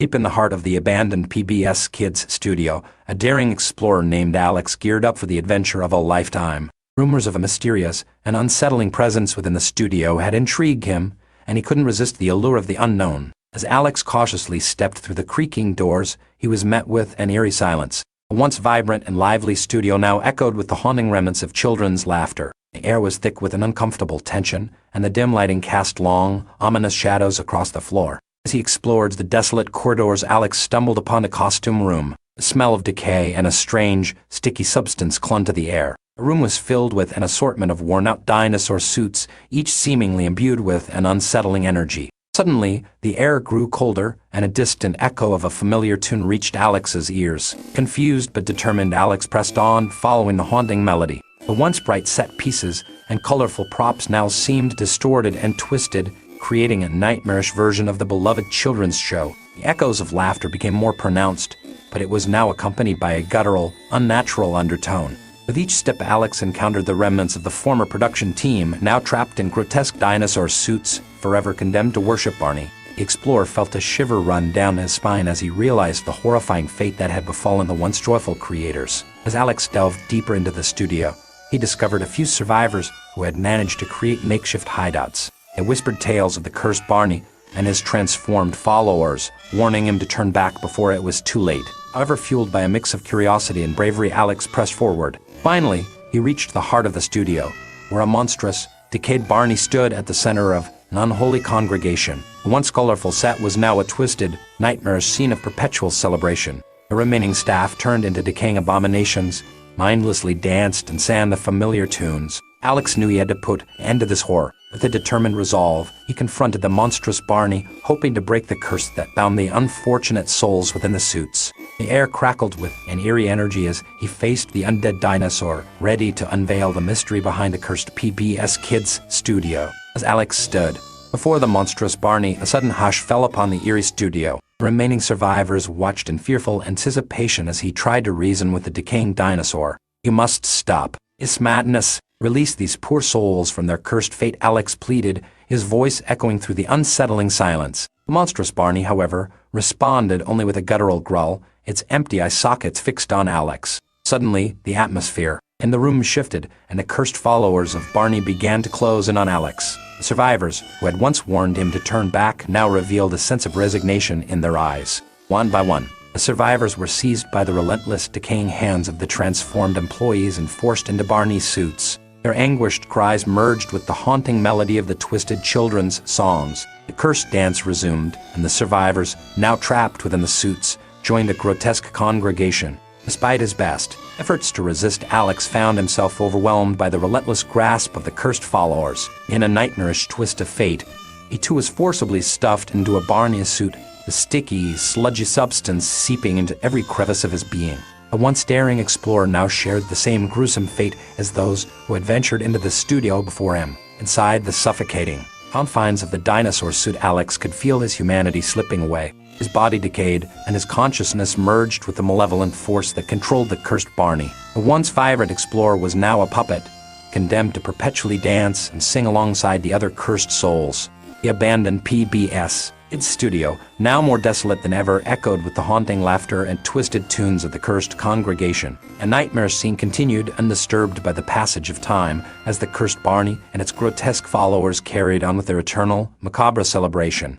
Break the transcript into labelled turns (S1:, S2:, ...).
S1: Deep in the heart of the abandoned PBS Kids studio, a daring explorer named Alex geared up for the adventure of a lifetime. Rumors of a mysterious and unsettling presence within the studio had intrigued him, and he couldn't resist the allure of the unknown. As Alex cautiously stepped through the creaking doors, he was met with an eerie silence. A once vibrant and lively studio now echoed with the haunting remnants of children's laughter. The air was thick with an uncomfortable tension, and the dim lighting cast long, ominous shadows across the floor. As he explored the desolate corridors, Alex stumbled upon a costume room. The smell of decay and a strange, sticky substance clung to the air. The room was filled with an assortment of worn-out dinosaur suits, each seemingly imbued with an unsettling energy. Suddenly, the air grew colder, and a distant echo of a familiar tune reached Alex's ears. Confused but determined, Alex pressed on, following the haunting melody. The once bright set pieces and colorful props now seemed distorted and twisted, creating a nightmarish version of the beloved children's show. The echoes of laughter became more pronounced, but it was now accompanied by a guttural, unnatural undertone. With each step, Alex encountered the remnants of the former production team, now trapped in grotesque dinosaur suits, forever condemned to worship Barney. The explorer felt a shiver run down his spine as he realized the horrifying fate that had befallen the once joyful creators. As Alex delved deeper into the studio, he discovered a few survivors who had managed to create makeshift hideouts. They whispered tales of the cursed Barney and his transformed followers, warning him to turn back before it was too late. However, fueled by a mix of curiosity and bravery, Alex pressed forward. Finally, he reached the heart of the studio, where a monstrous, decayed Barney stood at the center of an unholy congregation. The once colorful set was now a twisted, nightmarish scene of perpetual celebration. The remaining staff turned into decaying abominations, mindlessly danced and sang the familiar tunes. Alex knew he had to put an end to this horror. With a determined resolve, he confronted the monstrous Barney, hoping to break the curse that bound the unfortunate souls within the suits. The air crackled with an eerie energy as he faced the undead dinosaur, ready to unveil the mystery behind the cursed PBS Kids studio. As Alex stood before the monstrous Barney, a sudden hush fell upon the eerie studio. The remaining survivors watched in fearful anticipation as he tried to reason with the decaying dinosaur. "You must stop. It's madness. Release these poor souls from their cursed fate," Alex pleaded, his voice echoing through the unsettling silence. The monstrous Barney, however, responded only with a guttural growl, its empty eye sockets fixed on Alex. Suddenly, the atmosphere in the room shifted, and the cursed followers of Barney began to close in on Alex. The survivors, who had once warned him to turn back, now revealed a sense of resignation in their eyes. One by one, the survivors were seized by the relentless, decaying hands of the transformed employees and forced into Barney's suits. Their anguished cries merged with the haunting melody of the twisted children's songs. The cursed dance resumed, and the survivors, now trapped within the suits, joined a grotesque congregation. Despite his best efforts to resist, Alex found himself overwhelmed by the relentless grasp of the cursed followers. In a nightmarish twist of fate, he too was forcibly stuffed into a Barney suit, the sticky, sludgy substance seeping into every crevice of his being. The once daring explorer now shared the same gruesome fate as those who had ventured into the studio before him. Inside the suffocating confines of the dinosaur suit, Alex could feel his humanity slipping away. His body decayed, and his consciousness merged with the malevolent force that controlled the cursed Barney. The once vibrant explorer was now a puppet, condemned to perpetually dance and sing alongside the other cursed souls. The abandoned PBS Kids studio, now more desolate than ever, echoed with the haunting laughter and twisted tunes of the cursed congregation. A nightmare scene continued, undisturbed by the passage of time, as the cursed Barney and its grotesque followers carried on with their eternal, macabre celebration.